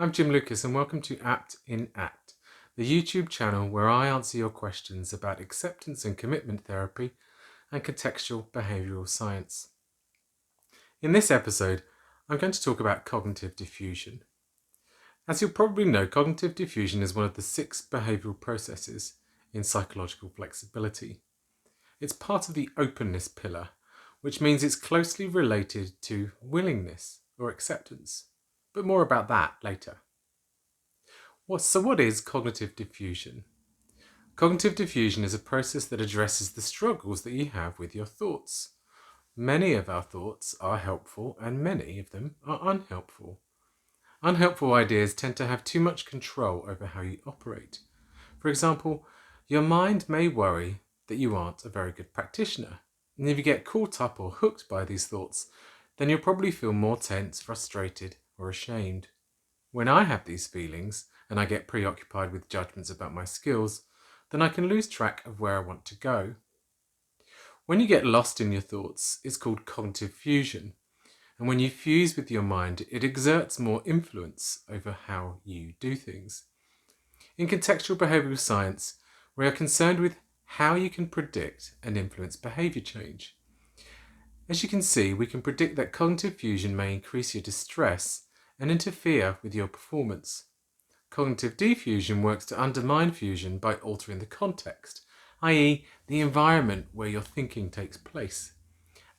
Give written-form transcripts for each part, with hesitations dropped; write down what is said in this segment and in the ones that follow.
I'm Jim Lucas and welcome to Apt in Act, the YouTube channel where I answer your questions about acceptance and commitment therapy and contextual behavioural science. In this episode, I'm going to talk about cognitive diffusion. As you'll probably know, cognitive diffusion is one of the 6 behavioural processes in psychological flexibility. It's part of the openness pillar, which means it's closely related to willingness or acceptance. But more about that later. So what is cognitive diffusion? Cognitive diffusion is a process that addresses the struggles that you have with your thoughts. Many of our thoughts are helpful and many of them are unhelpful. Unhelpful ideas tend to have too much control over how you operate. For example, your mind may worry that you aren't a very good practitioner. And if you get caught up or hooked by these thoughts, then you'll probably feel more tense, frustrated, or ashamed. When I have these feelings, and I get preoccupied with judgments about my skills, then I can lose track of where I want to go. When you get lost in your thoughts, it's called cognitive fusion. And when you fuse with your mind, it exerts more influence over how you do things. In contextual behavioural science, we are concerned with how you can predict and influence behaviour change. As you can see, we can predict that cognitive fusion may increase your distress and interfere with your performance. Cognitive defusion works to undermine fusion by altering the context, i.e. the environment where your thinking takes place.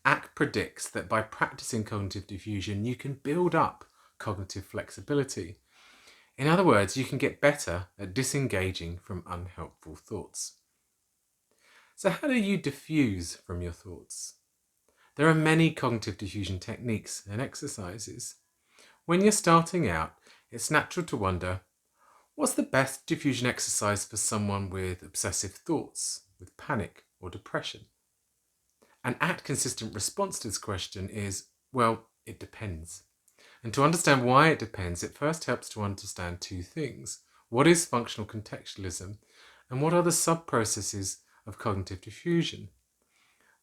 ACT predicts that by practicing cognitive diffusion, you can build up cognitive flexibility. In other words, you can get better at disengaging from unhelpful thoughts. So how do you diffuse from your thoughts? There are many cognitive diffusion techniques and exercises. When you're starting out, it's natural to wonder, what's the best diffusion exercise for someone with obsessive thoughts, with panic or depression? An ACT-consistent response to this question is, well, it depends. And to understand why it depends, it first helps to understand 2 things. What is functional contextualism, and what are the sub-processes of cognitive diffusion?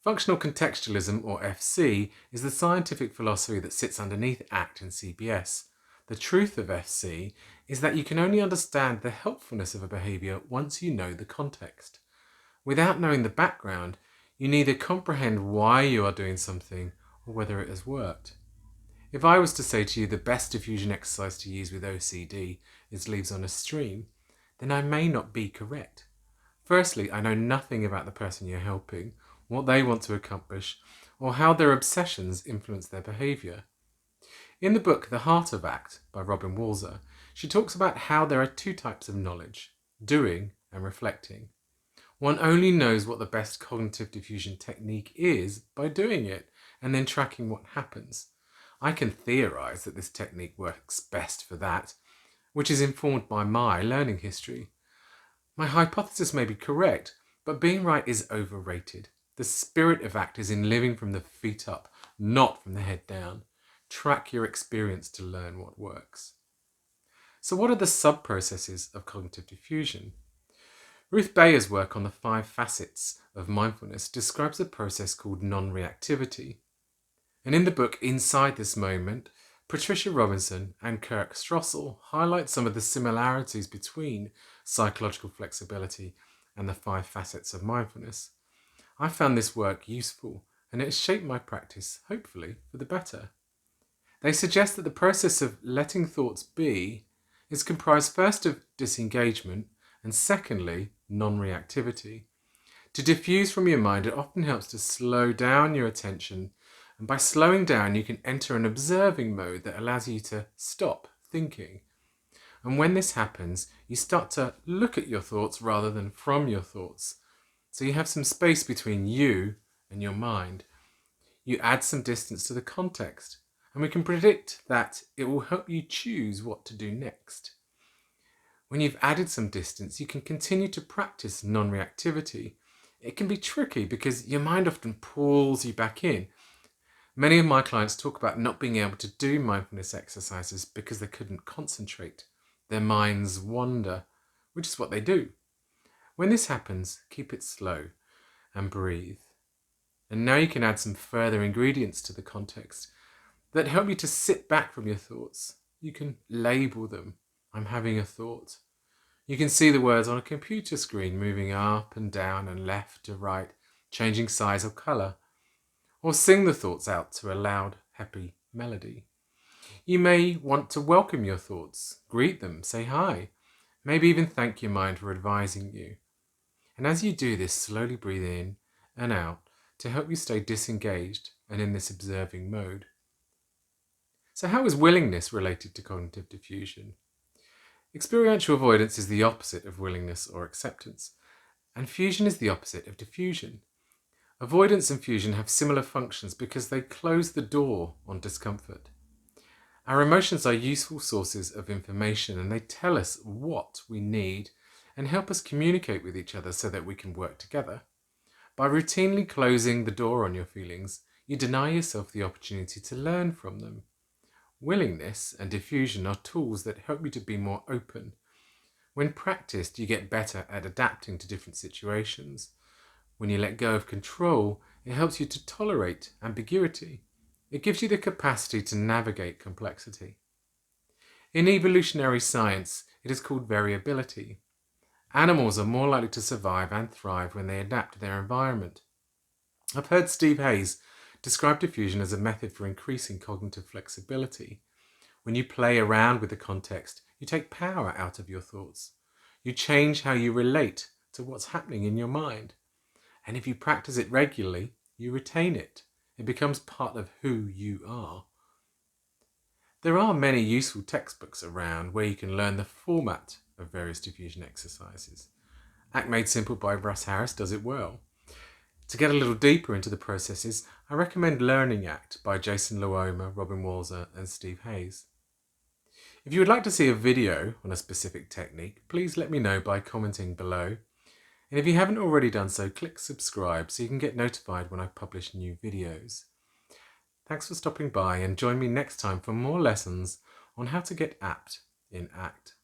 Functional contextualism, or FC, is the scientific philosophy that sits underneath ACT and CBS. The truth of FC is that you can only understand the helpfulness of a behaviour once you know the context. Without knowing the background, you neither comprehend why you are doing something or whether it has worked. If I was to say to you the best diffusion exercise to use with OCD is leaves on a stream, then I may not be correct. Firstly, I know nothing about the person you're helping, what they want to accomplish, or how their obsessions influence their behaviour. In the book The Heart of ACT by Robin Walser, she talks about how there are 2 types of knowledge, doing and reflecting. One only knows what the best cognitive diffusion technique is by doing it and then tracking what happens. I can theorise that this technique works best for that, which is informed by my learning history. My hypothesis may be correct, but being right is overrated. The spirit of ACT is in living from the feet up, not from the head down. Track your experience to learn what works. So what are the sub-processes of cognitive diffusion? Ruth Bayer's work on the 5 facets of mindfulness describes a process called non-reactivity. And in the book Inside This Moment, Patricia Robinson and Kirk Strossel highlight some of the similarities between psychological flexibility and the 5 facets of mindfulness. I found this work useful and it has shaped my practice, hopefully, for the better. They suggest that the process of letting thoughts be is comprised first of disengagement and secondly, non-reactivity. To diffuse from your mind, it often helps to slow down your attention, and by slowing down you can enter an observing mode that allows you to stop thinking. And when this happens, you start to look at your thoughts rather than from your thoughts. So you have some space between you and your mind. You add some distance to the context, and we can predict that it will help you choose what to do next. When you've added some distance, you can continue to practice non-reactivity. It can be tricky because your mind often pulls you back in. Many of my clients talk about not being able to do mindfulness exercises because they couldn't concentrate. Their minds wander, which is what they do. When this happens, keep it slow and breathe. And now you can add some further ingredients to the context that help you to sit back from your thoughts. You can label them. I'm having a thought. You can see the words on a computer screen moving up and down and left to right, changing size or colour, or sing the thoughts out to a loud, happy melody. You may want to welcome your thoughts, greet them, say hi, maybe even thank your mind for advising you. And as you do this, slowly breathe in and out to help you stay disengaged and in this observing mode. So how is willingness related to cognitive diffusion? Experiential avoidance is the opposite of willingness or acceptance, and fusion is the opposite of diffusion. Avoidance and fusion have similar functions because they close the door on discomfort. Our emotions are useful sources of information, and they tell us what we need and help us communicate with each other so that we can work together. By routinely closing the door on your feelings, you deny yourself the opportunity to learn from them. Willingness and diffusion are tools that help you to be more open. When practiced, you get better at adapting to different situations. When you let go of control, it helps you to tolerate ambiguity. It gives you the capacity to navigate complexity. In evolutionary science, it is called variability. Animals are more likely to survive and thrive when they adapt to their environment. I've heard Steve Hayes describe diffusion as a method for increasing cognitive flexibility. When you play around with the context, you take power out of your thoughts. You change how you relate to what's happening in your mind. And if you practice it regularly, you retain it. It becomes part of who you are. There are many useful textbooks around where you can learn the format of various diffusion exercises. Act Made Simple by Russ Harris does it well. To get a little deeper into the processes, I recommend Learning Act by Jason Luoma, Robin Walser and Steve Hayes. If you would like to see a video on a specific technique, please let me know by commenting below. And if you haven't already done so, click subscribe so you can get notified when I publish new videos. Thanks for stopping by, and join me next time for more lessons on how to get apt in ACT.